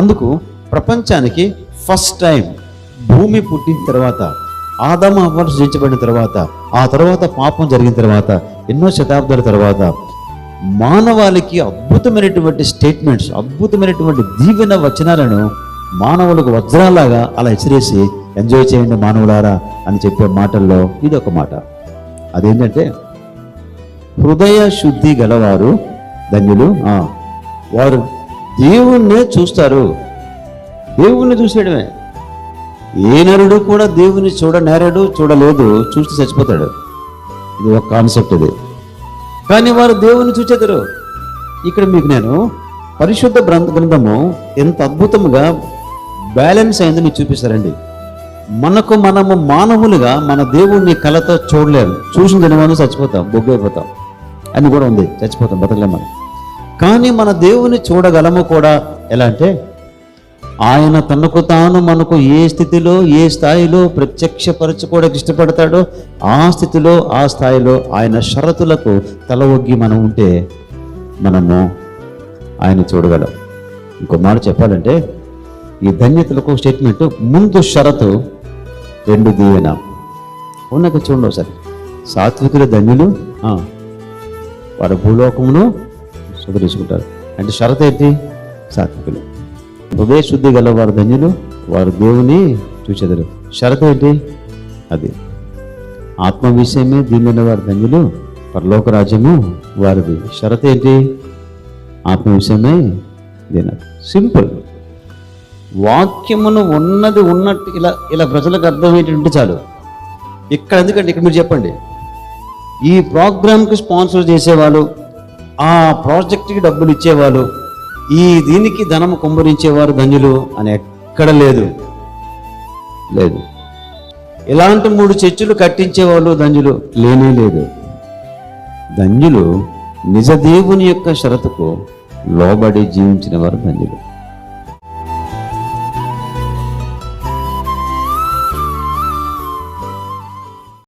అందుకు ప్రపంచానికి first time భూమి పుట్టిన తర్వాత, ఆదాము హవ్వలు సృజించబడిన తర్వాత, ఆ తర్వాత పాపం జరిగిన తర్వాత, ఎన్నో శతాబ్దాల తర్వాత మానవాళికి అద్భుతమైనటువంటి స్టేట్మెంట్స్, అద్భుతమైనటువంటి దీవెన వచనాలను మానవులకు వజ్రాలాగా అలా హెచ్చరేసి ఎంజాయ్ చేయండి మానవులారా అని చెప్పే మాటల్లో ఇది ఒక మాట. అదేంటంటే, హృదయ శుద్ధి గలవారు ధన్యులు, వారు దేవుణ్ణే చూస్తారు. దేవుణ్ణి చూసేయడమే. ఏ నరుడు కూడా దేవుని చూడనేరడు, చూడలేదు, చూస్తే చచ్చిపోతాడు. ఇది ఒక కాన్సెప్ట్ ఇది. కానీ వారు దేవుని చూచేద్దరు. ఇక్కడ మీకు నేను పరిశుద్ధ గ్రంథము ఎంత అద్భుతంగా బ్యాలెన్స్ అయిందో మీకు చూపిస్తారండి. మనము మానవులుగా మన దేవుణ్ణి కళతో చూడలేము. చూసిన జనమని చచ్చిపోతాం, బొగ్గైపోతాం అని కూడా ఉంది, చచ్చిపోతాం, బతకలేము మనం. కానీ మన దేవుని చూడగలము కూడా. ఎలా అంటే, ఆయన తనకు తాను మనకు ఏ స్థితిలో, ఏ స్థాయిలో ప్రత్యక్షపరచుకోవడానికి ఇష్టపడతాడో ఆ స్థితిలో, ఆ స్థాయిలో ఆయన షరతులకు తల ఒగ్గి మనం ఉంటే మనము ఆయన చూడగలం. ఇంకో మాట చెప్పాలంటే, ఈ ధన్యతలకు స్టేట్మెంట్, ముందు షరతు, రెండు దీవెన. ఉన్నాక చూడండి ఒకసారి. సాత్వికుల ధన్యులు, వారు భూలోకమును సుధరించుకుంటారు. అంటే షరతు ఏంటి? సాత్వికులు. హృదయ శుద్ధి గల వారు ధన్యులు, వారు దేవుని చూచెదరు. షరతు ఏంటి? అది ఆత్మ విషయమే దీనిన వారు ధన్యులు, పరలోక రాజ్యము వారిది. షరతు ఏంటి? ఆత్మ విషయమే దీనది. సింపుల్. వాక్యమును ఉన్నది ఉన్నట్టు ఇలా ప్రజలకు అర్థమయ్యేటంటే చాలు. ఇక్కడ ఎందుకంటే, ఇక్కడ మీరు చెప్పండి, ఈ ప్రోగ్రామ్కి స్పాన్సర్ చేసేవాళ్ళు, ఆ ప్రాజెక్ట్కి డబ్బులు ఇచ్చేవాళ్ళు, ఈ దీనికి ధనం కుమ్మరించేవారు ధన్యులు అని ఎక్కడ లేదు. ఇలాంటి 3 చర్చిలు కట్టించేవాళ్ళు ధన్యులు లేనే లేదు. ధన్యులు నిజ దేవుని యొక్క షరతుకు లోబడి జీవించిన వారు ధన్యులు.